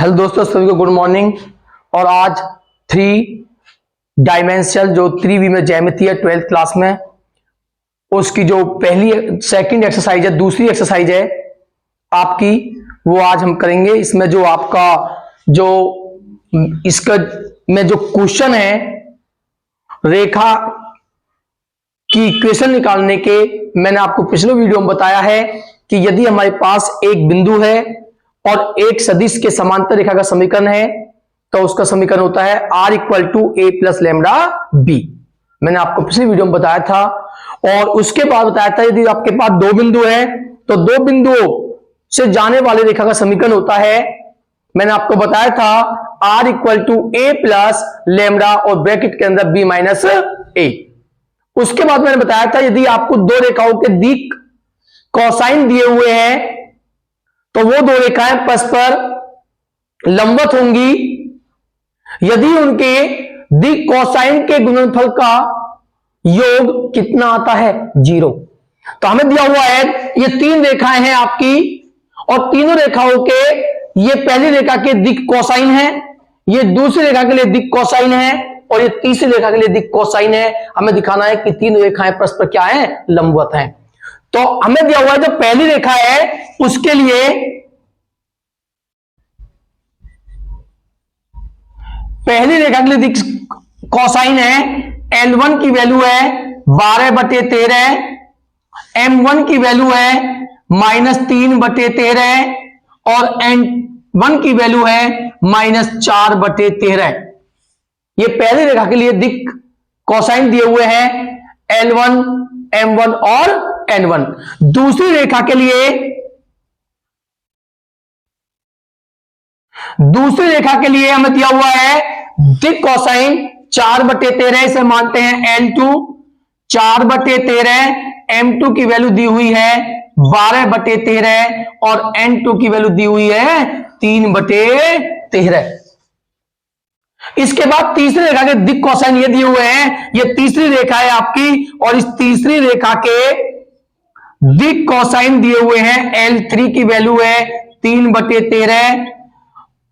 Hello दोस्तों, सभी को गुड मॉर्निंग। और आज 3 डायमेंशनल जो 3V में ज्यामिति है 12th क्लास में, उसकी जो सेकंड एक्सरसाइज है, दूसरी एक्सरसाइज है आपकी, वो आज हम करेंगे। इसमें जो आपका इसका में जो क्वेश्चन है, रेखा की इक्वेशन निकालने के, मैंने आपको पिछले वीडियो में बताया है कि यदि हमारे पास एक बिंदु है और एक सदिश के समांतर रेखा का समीकरण है, तो उसका समीकरण होता है R = A + λB। मैंने आपको पिछले वीडियो में बताया था। और उसके बाद बताया था यदि आपके पास 2 बिंदु है तो 2 बिंदुओं से जाने वाली रेखा का समीकरण होता है, मैंने आपको बताया था R = A + λ और ब्रैकेट के अंदर B - A। उसके बाद मैंने बताया था यदि आपको 2 रेखाओं के दिक कोसाइन दिए हुए हैं तो वो 2 रेखाएं परस्पर लंबवत होंगी यदि उनके दिक कोसाइन के गुणनफल का योग कितना आता है? 0। तो हमें दिया हुआ है ये 3 रेखाएं हैं आपकी, और तीनों रेखाओं के, ये पहली रेखा के दिक कोसाइन है, ये दूसरी रेखा के लिए दिक कोसाइन है, और ये तीसरी रेखा के लिए दिक कोसाइन है। हमें दिखाना है कि 3 रेखाएं परस्पर क्या है? लंबवत हैं। तो हमें दिया हुआ है जो पहली रेखा है उसके लिए पहली रेखा के लिए दिक कोसाइन है, L1 की वैल्यू है 12/13, M1 की वैल्यू है -3/13 और N1 की वैल्यू है -4/13। ये पहली रेखा के लिए दिक कोसाइन दिए हुए हैं L1, M1 और N1। दूसरी रेखा के लिए हमें दिया हुआ है दिक कोसाइन 4/13, इसे मानते हैं L2, 4/13, M2 की वैल्यू दी हुई है 12/13 और N2 की वैल्यू दी हुई है 3/13। इसके बाद तीसरी रेखा के दिक कोसाइन ये दिए हुए हैं, ये तीसरी रेखा है आपकी, और इस तीसरी रेखा के दिक कोसाइन दिए हुए हैं L3 की वैल्यू है 3/13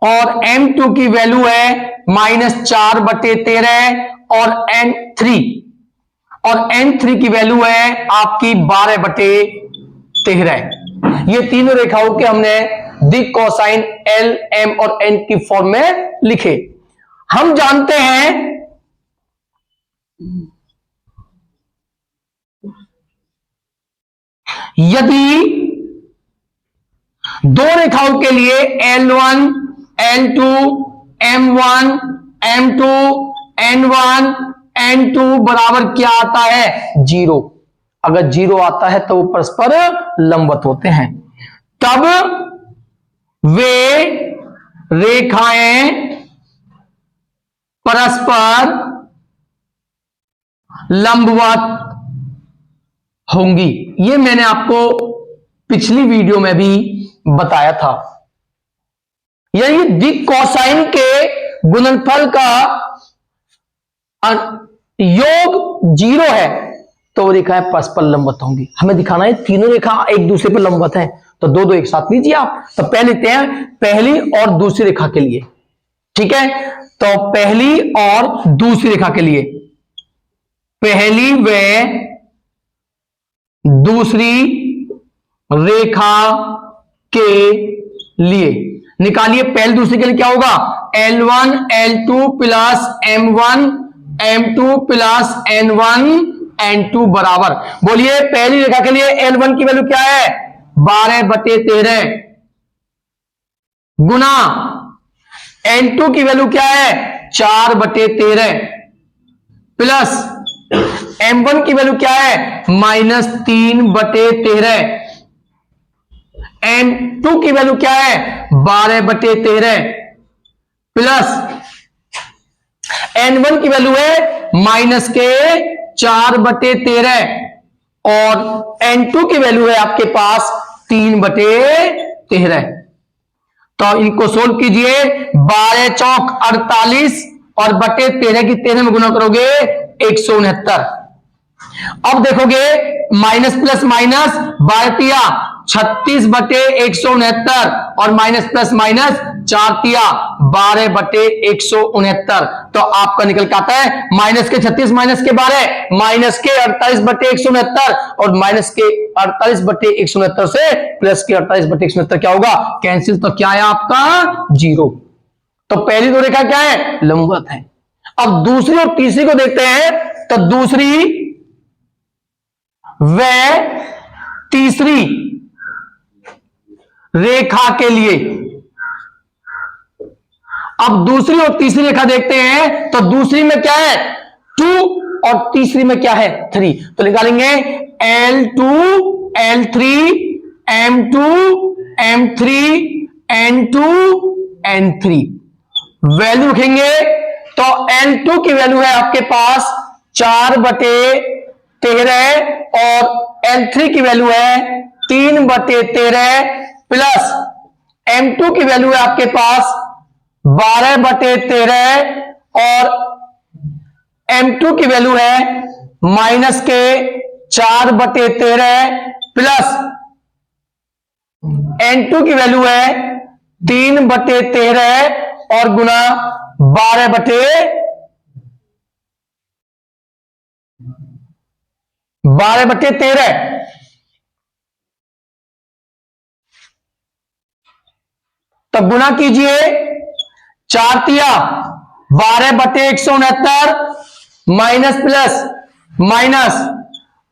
और M2 की वैल्यू है -4/13 और N3 की वैल्यू है आपकी 12/13। ये तीनों रेखाओं के हमने दिक कोसाइन L, M और N की फॉर्म में लिखे। हम जानते हैं यदि 2 रेखाओं के लिए L1, L2, M1, M2, N1, N2 बराबर क्या आता है? 0। अगर 0 आता है तो वो परस्पर लंबवत होते हैं, तब वे रेखाएं परस्पर लंबवत होंगी। ये मैंने आपको पिछली वीडियो में भी बताया था। यदि दिक कोसाइन के गुणनफल का योग 0 है तो वो रेखाएं परस्पर लंबवत होंगी। हमें दिखाना है तीनों रेखा एक दूसरे पर लंबवत हैं, तो 2 एक साथ लीजिए आप। तो पहले लेते हैं पहली और दूसरी रेखा के लिए, ठीक है? तो पहली और दूसरी रेखा के लिए, पहली व दूसरी रेखा के लिए निकालिए। पहली दूसरी के लिए क्या होगा? L1, L2 + M1, M2 + N1, N2 बराबर, बोलिए पहली रेखा के लिए L1 की वैल्यू क्या है? 12/13 गुना N2 की वैल्यू क्या है? 4/13 प्लस M1 की वैल्यू क्या है? -3/13। N2 की वैल्यू क्या है? 12/13 प्लस N1 की वैल्यू है -4/13 और N2 की वैल्यू है आपके पास 3/13। तो इनको सोल्व कीजिए। 12 चौक 48 और बटे 13 की 13 में गुना करोगे 169। अब देखोगे माइनस प्लस माइनस 12 36/169 और माइनस प्लस माइनस 4 तिया 12/169। तो आपका निकल के आता है माइनस के 36 माइनस के 12 माइनस के 48/169 और माइनस के 48/169 से प्लस के 48/169 क्या होगा, कैंसिल। तो क्या है आपका 0। तो पहली दो रेखा क्या है, लंबवत है। अब दूसरी और तीसरी को देखते हैं। तो दूसरी व तीसरी रेखा के लिए, अब दूसरी और तीसरी रेखा देखते हैं। तो दूसरी में क्या है 2 और तीसरी में क्या है 3। तो निकालेंगे L2 L3 M2 M3 N2 N3। Value रखेंगे तो L2 की वैल्यू है आपके पास 4/13 और L3 की वैल्यू है 3/13 प्लस M2 की वैल्यू है आपके पास 12/13 और M2 की वैल्यू है माइनस के 4/13 प्लस N2 की वैल्यू है 3/13 और गुना 12/13। तो गुना कीजिए 4 तिया 12/169 माइनस प्लस माइनस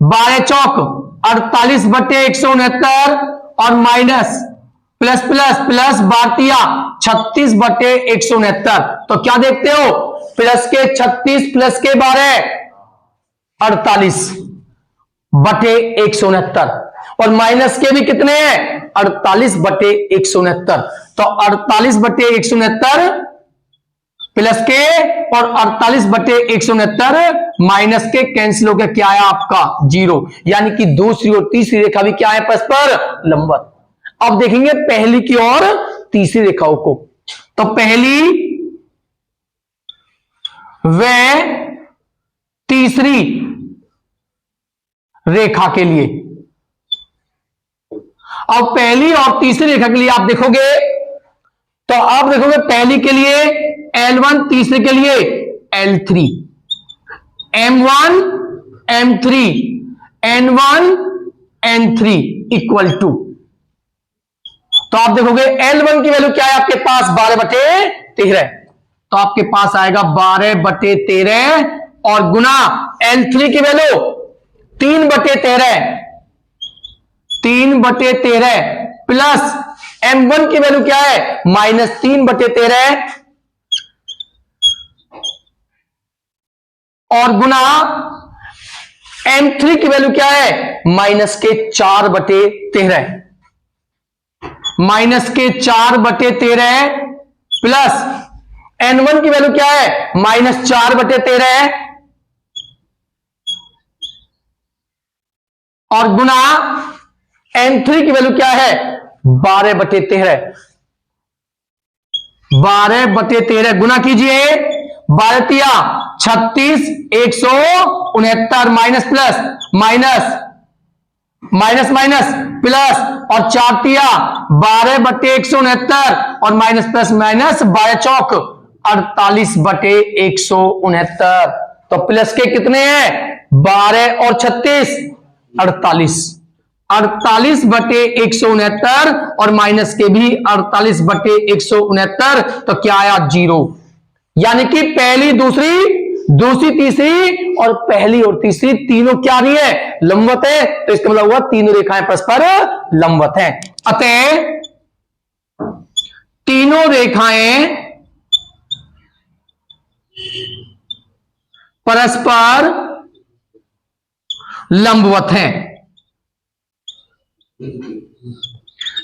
12 चौक 48/169 और माइनस प्लस प्लस प्लस 12 36/169। तो क्या देखते हो प्लस के 36 प्लस के 12 48/169 और माइनस के भी कितने हैं 48/169। तो 48/169 प्लस के और 48/169 माइनस के कैंसिल हो गया, क्या है आपका 0। यानी कि दूसरी और तीसरी रेखा भी क्या है परस्पर लंबवत। अब देखेंगे पहली की और तीसरी रेखाओं को। तो पहली व तीसरी रेखा के लिए, अब पहली और तीसरी रेखा के लिए आप देखोगे तो आप देखोगे पहली के लिए L1, तीसरे के लिए L3, M1 M3 N1 N3 equal to. तो आप देखोगे L1 की वैल्यू क्या है आपके पास 12/13। तो आपके पास आएगा 12/13 और गुना L3 की वैल्यू 3/13 प्लस M1 की वैल्यू क्या है -3/13 और गुना M3 की वैल्यू क्या है -4/13 प्लस N1 की वैल्यू क्या है -4/13 और गुना M3 की वैल्यू क्या है 12/13 गुना कीजिए 12 36 169 minus plus minus minus plus और 4 12/169 और माइनस प्लस माइनस 12 चौक 48/169। तो प्लस के कितने हैं 12 और 36 48/169 और माइनस के भी 48/169। तो क्या आया 0। यानी कि पहली दूसरी तीसरी और पहली और तीसरी तीनों क्या नहीं है लंबवत है। तो इसका मतलब हुआ तीनों रेखाएं परस्पर लंबवत हैं। अतः तीनों रेखाएं परस्पर लंबवत हैं।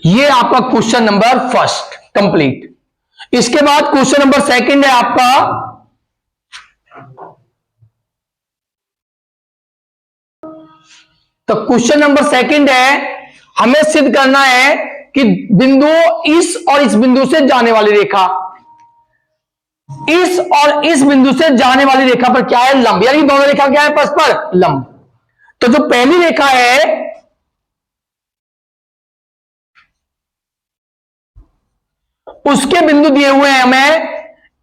ये आपका क्वेश्चन नंबर फर्स्ट कंप्लीट। इसके बाद क्वेश्चन नंबर सेकंड है आपका तो क्वेश्चन नंबर सेकंड है हमें सिद्ध करना है कि बिंदु इस और इस बिंदु से जाने वाली रेखा इस और इस बिंदु से जाने वाली रेखा पर क्या है लंब, यानी दोनों रेखा क्या है परस्पर लंब। तो जो पहली रेखा है उसके बिंदु दिए हुए हैं हमें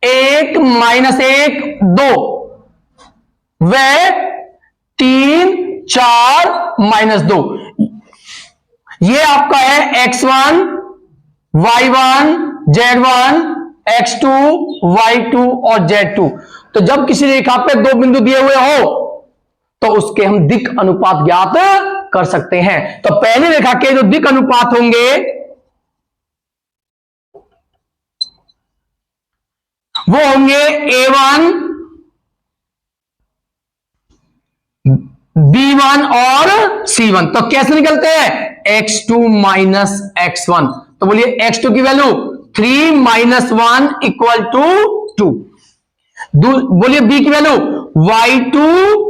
1, -1, 2, व 3, 4, -2। ये आपका है x1, y1, z1, x2, y2 और z2। तो जब किसी रेखा पे दो बिंदु दिए हुए हो तो उसके हम दिक् अनुपात ज्ञात कर सकते हैं। तो पहली रेखा के जो दिक् अनुपात होंगे वो होंगे a1, b1 और c1। तो कैसे निकलते हैं? x2 - x1। तो बोलिए x2 की वैल्यू 3 - 1 = 2। बोलिए b की वैल्यू y2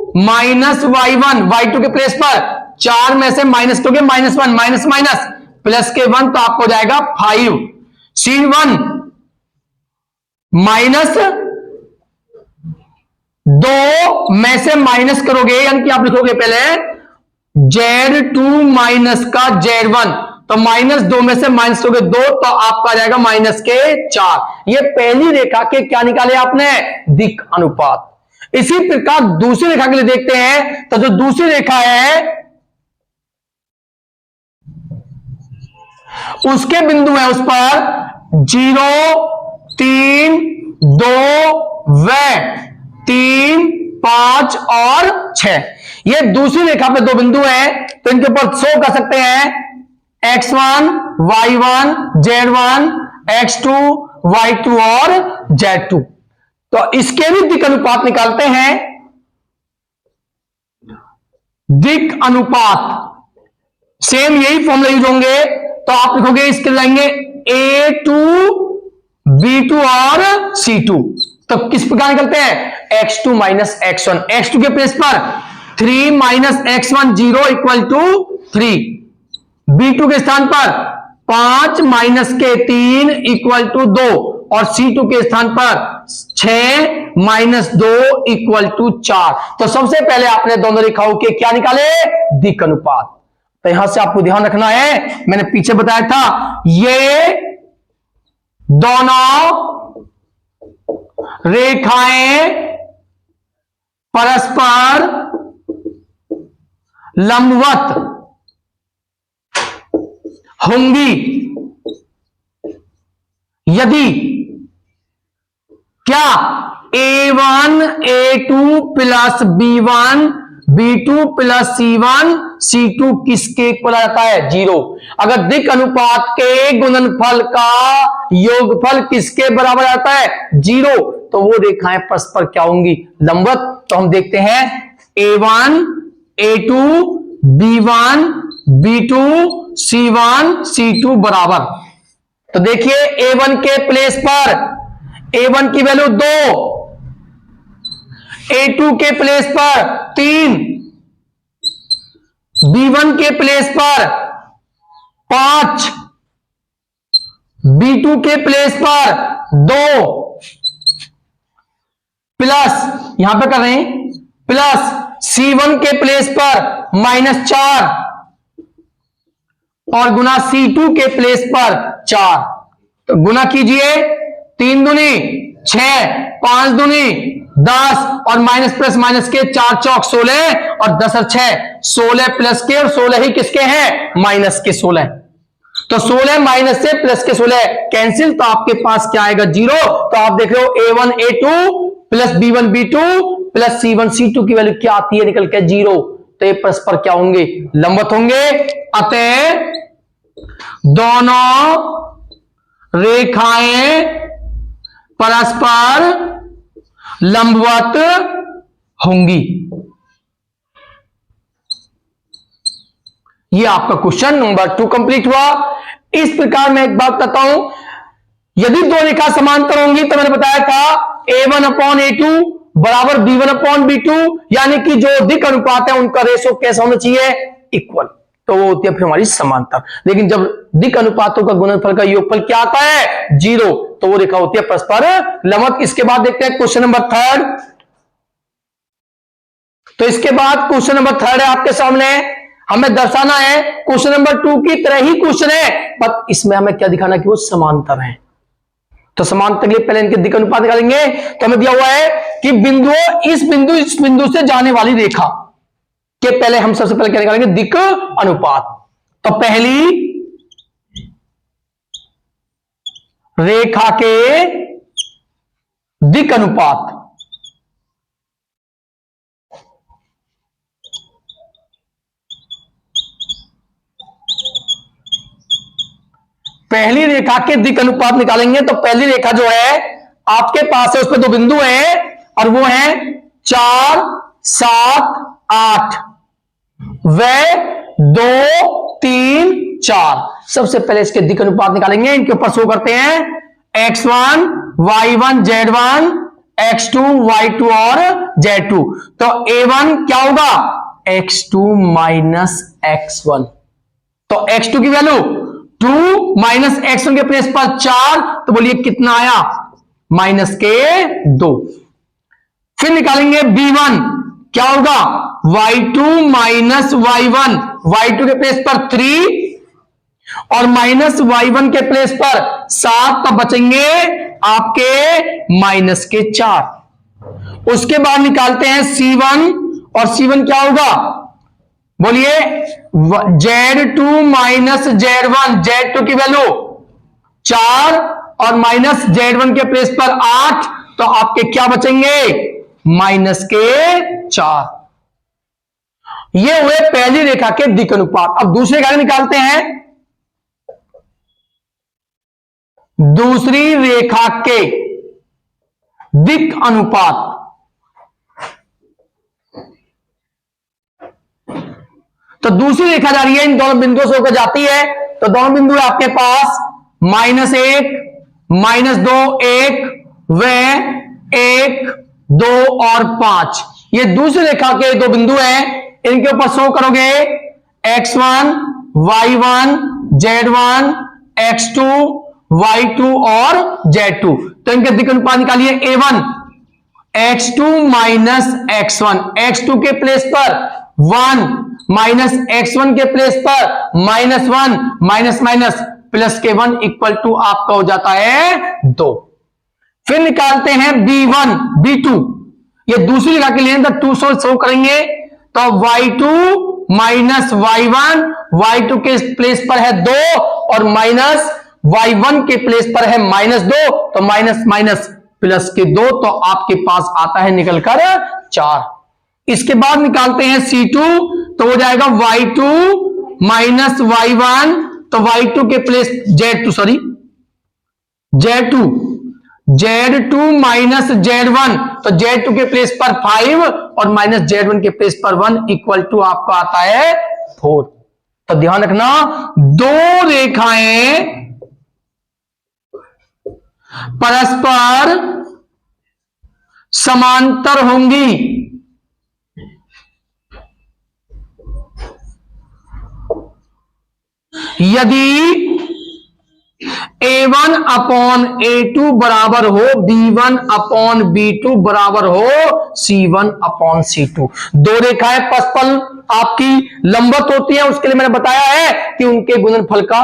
- y1। y2 के प्लेस पर 4 में से माइनस करोगे -1, माइनस माइनस प्लस के 1 तो आपको जाएगा 5। c1 -2 में से माइनस करोगे, यानी कि आप लिखोगे पहले z2 माइनस का z1, तो -2 में से माइनस करोगे 2 तो आपका जाएगा -4। ये पहली रेखा के क्या निकाले आपने? दिक् अनुपात। इसी प्रकार दूसरी रेखा के लिए देखते हैं। तो जो दूसरी रेखा है उसके बिंदु है उस पर 0, 3, 2 व 3, 5 और 6। ये दूसरी रेखा पे दो बिंदु हैं, तो इनके ऊपर शो कर सकते हैं x1, y1, z1, x2, y2 और z2। तो इसके भी दिक् अनुपात निकालते हैं। दिक् अनुपात सेम यही फॉर्मूला यूज होंगे। तो आप लिखोगे, इसके लाएंगे a2, b2 और c2। तो किस प्रकार निकलते हैं? x2 - x1। x2 के प्लेस पर 3 - x1 0 = 3। b2 के स्थान पर 5 - 3 = 2 और c2 के स्थान पर 6 - 2 = 4। तो सबसे पहले आपने दोनों रेखाओं के क्या निकाले? दिक् अनुपात। तो यहां से आपको ध्यान रखना है, मैंने पीछे बताया था, ये दोनों रेखाएं परस्पर लंबवत होंगी यदि क्या a1 a2 plus b1 b2 plus c1 c2 किसके इक्वल आ जाता है? 0। अगर दिक् अनुपात के गुणनफल का योगफल किसके बराबर आता है? 0। तो वो रेखाएं परस्पर क्या होंगी? लंबवत। तो हम देखते हैं a1 a2 b1 b2 c1 c2 बराबर। तो देखिए a1 के प्लेस पर a1 की वैल्यू 2, a2 के प्लेस पर 3, b1 के प्लेस पर 5, b2 के प्लेस पर 2 प्लस, यहां पे कर रहे हैं प्लस c1 के प्लेस पर -4 और गुना c2 के प्लेस पर 4। तो गुना कीजिए, 3 दूनी 6, 5 दूनी 10 और माइनस प्लस माइनस के 4 चौक 16 और 10 और 6 16 प्लस के, और 16 ही किसके हैं? माइनस के 16। तो 16 माइनस से प्लस के 16 कैंसिल, तो आपके पास क्या आएगा? 0। तो आप देख रहे हो a1 a2 plus b1 b2 plus c1 c2 की वैल्यू क्या आती है? निकल के 0। तो ये परस्पर क्या होंगे? लंबवत होंगे। अतः दोनों रेखाएं परस्पर लंबवत होंगी। ये आपका क्वेश्चन नंबर 2 कंप्लीट हुआ। इस प्रकार मैं एक बात बताता हूं, यदि दो रेखा समांतर होंगी तो मैंने बताया था a1/a2 बराबर b1/b2, यानी कि जो दिक् अनुपात है उनका रेशो कैसा होना चाहिए? इक्वल। तो वो होती है फिर हमारी समांतर। लेकिन जब दिक् अनुपातों का गुणनफल का योगफल क्या आता है? 0। तो वो रेखा होती है परस्पर लंबवत। इसके बाद देखते हैं क्वेश्चन नंबर 3। तो इसके बाद क्वेश्चन नंबर 3 है आपके सामने। हमें दर्शाना है क्वेश्चन नंबर 2 की तरह ही क्वेश्चन है, पर इसमें हमें क्या दिखाना कि वो समांतर है। तो समांतर के लिए पहले इनके दिक् अनुपात निकालेंगे। तो हमें दिया हुआ है कि इस बिंदु से जाने वाली रेखा के पहले हम सबसे पहले क्या निकालेंगे, दिक् अनुपात। तो पहली रेखा के दिक् अनुपात, पहली रेखा के दिक् अनुपात निकालेंगे। तो पहली रेखा जो है आपके पास है, उस पर दो बिंदु हैं और वो है 4, 7, 8, वह 2, 3, 4। सबसे पहले इसके दिक् अनुपात निकालेंगे। इनके ऊपर शो करते हैं x1, y1, z1, x2, y2 और z2। तो a1 क्या होगा, x2 माइनस x1। तो x2 की वैल्यू 2 माइनस x1 के प्लेस पर 4, तो बोलिए कितना आया, माइनस के 2। फिर निकालेंगे b1, क्या होगा, y2 माइनस y1, y2 के प्लेस पर 3 और माइनस y1 के प्लेस पर 7, तब बचेंगे आपके माइनस के 4। उसके बाद निकालते हैं c1, और c1 क्या होगा, बोलिए Z2 माइनस Z1, Z2 की वैल्यू 4 और माइनस Z1 के प्लेस पर 8, तो आपके क्या बचेंगे, माइनस के 4। ये हुए पहली रेखा के दिक् अनुपात। अब दूसरी रेखा निकालते हैं, दूसरी रेखा के दिक् अनुपात। तो दूसरी रेखा जा रही है, इन दोनों बिंदुओं से होकर जाती है। तो दोनों बिंदु है आपके पास -1, -2, 1, व 1, 2 और 5। ये दूसरी रेखा के दो बिंदु हैं। इनके ऊपर शो करोगे x1, y1, z1, x2, y2 और z2। तो इनके दिक् अनुपात निकालिए। a1 x2 minus x1, x2 के प्लेस पर 1 माइनस x1 के प्लेस पर -1, माइनस माइनस प्लस के 1 इक्वल टू आपका हो जाता है 2। फिर निकालते हैं b1, b2, ये दूसरी रेखा के लिए 2 शो करेंगे। तो y2 माइनस y1, y2 के प्लेस पर है 2 और माइनस y1 के प्लेस पर है -2, तो माइनस माइनस प्लस के 2, तो आपके पास आता है निकलकर 4। इसके बाद निकालते हैं c2, तो हो जाएगा y2 माइनस y1, तो y2 के प्लेस Z2 माइनस Z1, तो Z2 के प्लेस पर 5 और माइनस Z1 के प्लेस पर 1 इक्वल टू आपका आता है 4। तो ध्यान रखना, दो रेखाएं परस्पर समांतर होंगी यदि A1 अपॉन A2 बराबर हो B1 अपॉन B2 बराबर हो C1 अपॉन C2। दो रेखाएं परस्पर आपकी लंबवत होती है, उसके लिए मैंने बताया है कि उनके गुणनफल का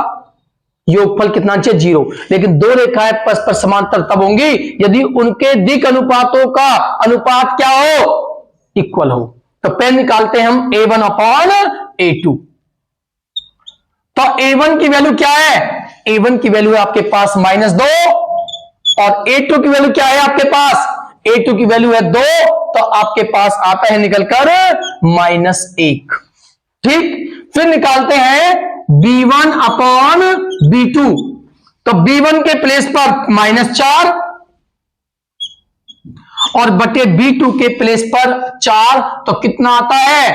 योगफल कितना चाहिए, 0। लेकिन दो रेखाएं परस्पर समांतर तब होंगी यदि उनके दिक् अनुपातों का अनुपात क्या हो, इक्वल हो। तो पहले निकालते हैं हम A1 अपॉन A2। तो A1 की वैल्यू क्या है, A1 की वैल्यू है आपके पास -2 और A2 की वैल्यू क्या है आपके पास, A2 की वैल्यू है 2, तो आपके पास आता है निकलकर -1। ठीक, फिर निकालते हैं B1 अपॉन B2। तो B1 के प्लेस पर -4 और बटे B2 के प्लेस पर 4, तो कितना आता है,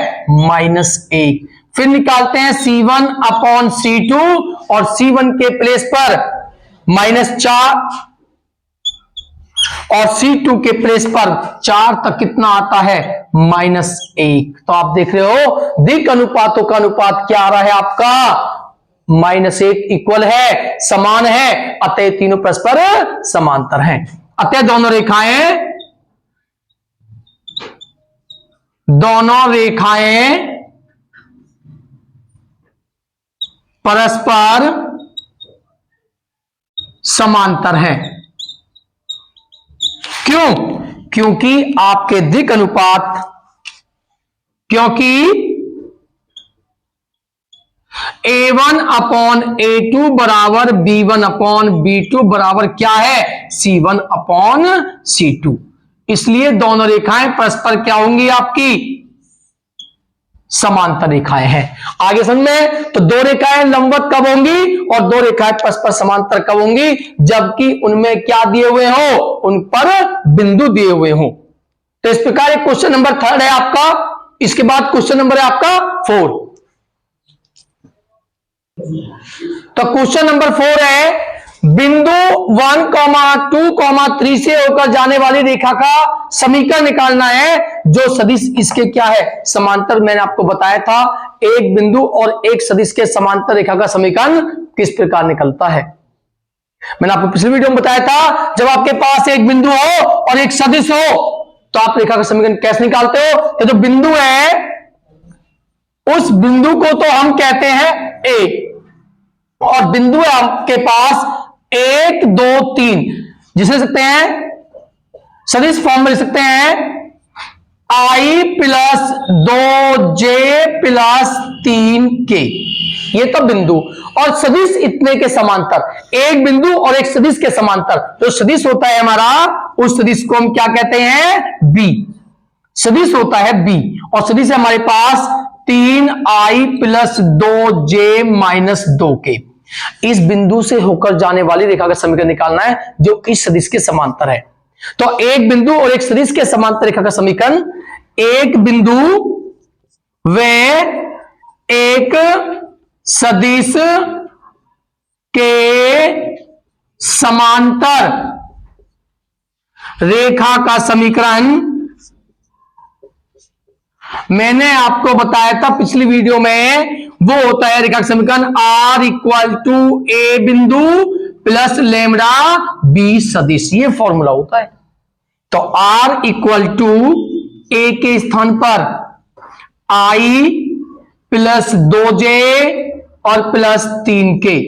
-1। फिर निकालते हैं C1 अपॉन C2 और C1 के प्लेस पर -4 और C2 के प्लेस पर 4, तक कितना आता है, -1। तो आप देख रहे हो दिक् अनुपातों का अनुपात क्या आ रहा है आपका, -1 इक्वल है, समान है, अतः तीनों परस्पर समांतर हैं। अतः दोनों रेखाएं परस्पर समांतर हैं। क्यों? क्योंकि आपके दिक् अनुपात, क्योंकि A1 अपॉन A2 बराबर B1 अपॉन B2 बराबर क्या है? C1 upon C2। इसलिए दोनों रेखाएं परस्पर क्या होंगी? आपकी समांतर रेखाएं हैं। आगे समझ में? तो दो रेखाएं लंबवत कब होंगी और दो रेखाएं परस्पर समांतर कब होंगी? जबकि उनमें क्या दिए हुए हो? उन पर बिंदु दिए हुए हो। तो इस प्रकार एक क्वेश्चन नंबर 3 है आपका। इसके बाद क्वेश्चन नंबर है आपका 4। तो क्वेश्चन नंबर 4 है, बिंदु 1, 2, 3 से होकर जाने वाली रेखा का समीकरण निकालना है जो सदिश इसके क्या है? समांतर। मैंने आपको बताया था एक बिंदु और एक सदिश के समांतर रेखा का समीकरण किस प्रकार निकलता है। मैंने आपको पिछले वीडियो में बताया था, जब आपके पास एक बिंदु हो और एक सदिश हो तो आप रेखा का समीकरण कैसे निकालते हो? तो जो बिंदु है उस बिंदु को तो हम कहते हैं ए, और बिंदु है आपके पास 1, 2, 3, जिसे सकते हैं सदिश फॉर्म में लिख सकते हैं I plus 2J plus 3K। ये तो बिंदु और सदिश इतने के समांतर, एक बिंदु और एक सदिश के समांतर। जो सदिश होता है हमारा, उस सदिश को हम क्या कहते हैं? B। सदिश होता है B और सदिश है हमारे पास 3I plus 2J minus 2K। इस बिंदु से होकर जाने वाली रेखा का समीकरण निकालना है जो इस सदिश के समांतर है। तो एक बिंदु और एक सदिश के समांतर रेखा का समीकरण, एक बिंदु व एक सदिश के समांतर रेखा का समीकरण मैंने आपको बताया था पिछली वीडियो में, वो होता है रेखा का समीकरण R इक्वल टू ए बिंदु प्लस लेमड़ा बी सदिश। ये फॉर्मूला होता है। तो R इक्वल टू ए के स्थान पर I प्लस 2J और प्लस 3K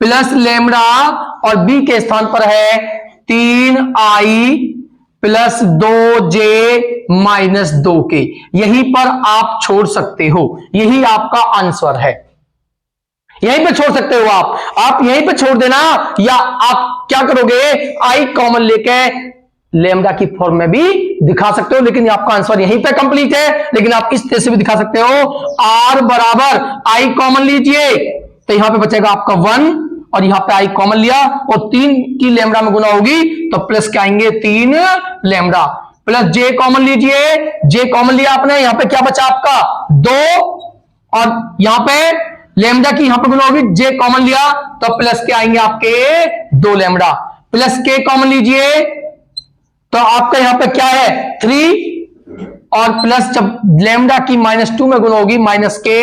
प्लस लेमड़ा और B के स्थान पर है 3I plus 2J minus 2K। यहीं पर आप छोड़ सकते हो, यही आपका आंसर है। यहीं पे छोड़ सकते हो आप यहीं पे छोड़ देना, या आप क्या करोगे? I कॉमन लेके लेमडा की फॉर्म में भी दिखा सकते हो, लेकिन आपका आंसर यहीं पे कंप्लीट है। लेकिन आप इस तरह से भी दिखा सकते हो, R बराबर I कॉमन लीजिए तो यहां पे बचेगा आपका 1 और यहां पे I कॉमन लिया और 3 की लेमडा में गुना होगी तो प्लस क्या आएंगे? 3 लेमडा प्लस J कॉमन लीजिए, J कॉमन लिया आपने, यहां पे क्या बचा आपका 2 और यहां पे लेमडा की यहां पे गुना होगी, J कॉमन लिया तो प्लस क्या आएंगे आपके 2 लेमडा प्लस K कॉमन लीजिए तो आपका यहां पे क्या है 3 और प्लस जब लेमडा की -2 में गुना होगी माइनस के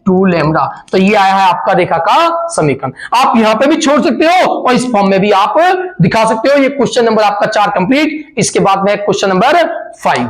2 लेमडा। तो ये आया है आपका रेखा का समीकरण। आप यहां पे भी छोड़ सकते हो और इस फॉर्म में भी आप दिखा सकते हो। ये क्वेश्चन नंबर आपका 4 कंप्लीट। इसके बाद में क्वेश्चन नंबर 5।